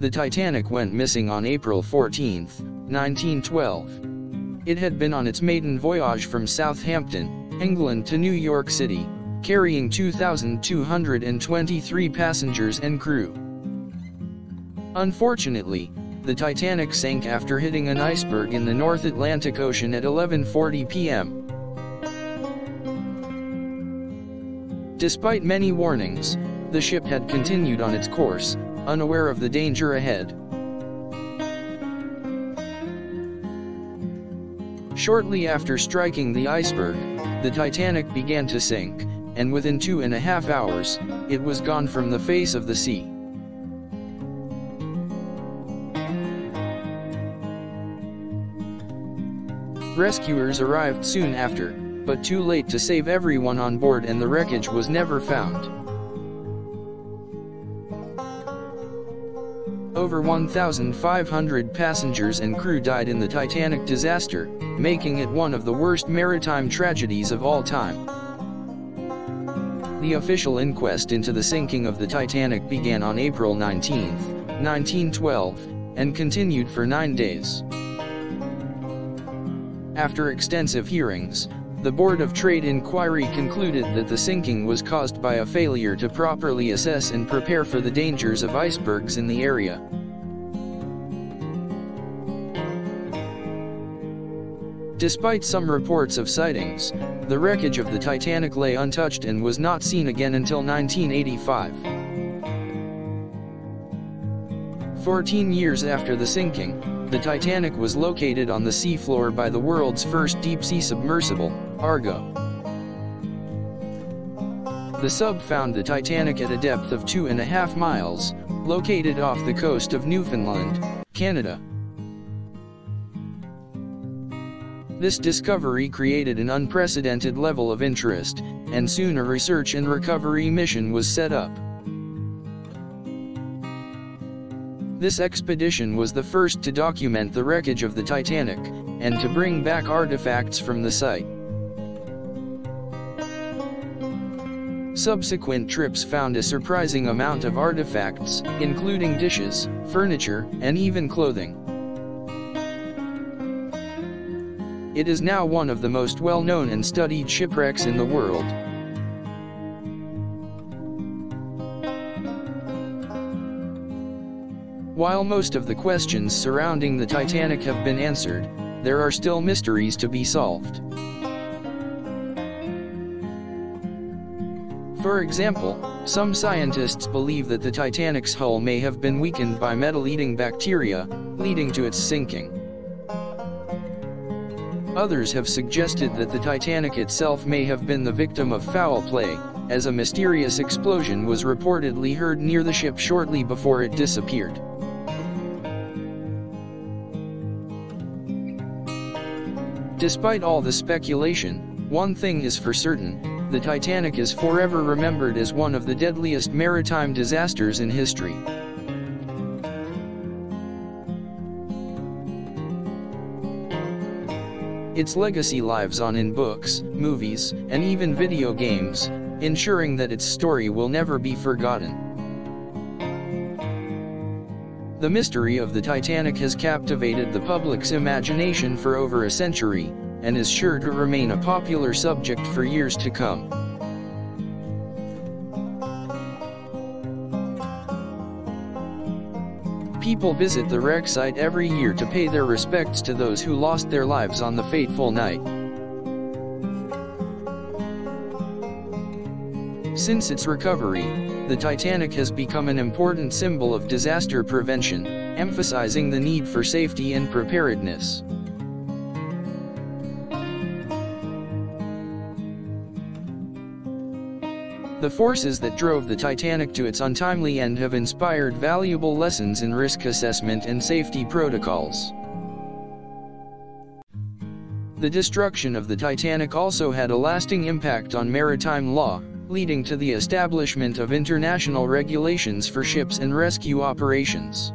The Titanic went missing on April 14, 1912. It had been on its maiden voyage from Southampton, England to New York City, carrying 2,223 passengers and crew. Unfortunately, the Titanic sank after hitting an iceberg in the North Atlantic Ocean at 11:40 p.m. Despite many warnings, the ship had continued on its course, unaware of the danger ahead. Shortly after striking the iceberg, the Titanic began to sink, and within 2.5 hours, it was gone from the face of the sea. Rescuers arrived soon after, but too late to save everyone on board, and the wreckage was never found. Over 1,500 passengers and crew died in the Titanic disaster, making it one of the worst maritime tragedies of all time. The official inquest into the sinking of the Titanic began on April 19, 1912, and continued for 9 days. After extensive hearings, the Board of Trade Inquiry concluded that the sinking was caused by a failure to properly assess and prepare for the dangers of icebergs in the area. Despite some reports of sightings, the wreckage of the Titanic lay untouched and was not seen again until 1985. 14 years after the sinking, the Titanic was located on the seafloor by the world's first deep-sea submersible, Argo. The sub found the Titanic at a depth of 2.5 miles, located off the coast of Newfoundland, Canada. This discovery created an unprecedented level of interest, and soon a research and recovery mission was set up. This expedition was the first to document the wreckage of the Titanic, and to bring back artifacts from the site. Subsequent trips found a surprising amount of artifacts, including dishes, furniture, and even clothing. It is now one of the most well-known and studied shipwrecks in the world. While most of the questions surrounding the Titanic have been answered, there are still mysteries to be solved. For example, some scientists believe that the Titanic's hull may have been weakened by metal-eating bacteria, leading to its sinking. Others have suggested that the Titanic itself may have been the victim of foul play, as a mysterious explosion was reportedly heard near the ship shortly before it disappeared. Despite all the speculation, one thing is for certain: the Titanic is forever remembered as one of the deadliest maritime disasters in history. Its legacy lives on in books, movies, and even video games, ensuring that its story will never be forgotten. The mystery of the Titanic has captivated the public's imagination for over a century, and is sure to remain a popular subject for years to come. People visit the wreck site every year to pay their respects to those who lost their lives on the fateful night. Since its recovery, the Titanic has become an important symbol of disaster prevention, emphasizing the need for safety and preparedness. The forces that drove the Titanic to its untimely end have inspired valuable lessons in risk assessment and safety protocols. The destruction of the Titanic also had a lasting impact on maritime law, leading to the establishment of international regulations for ships and rescue operations.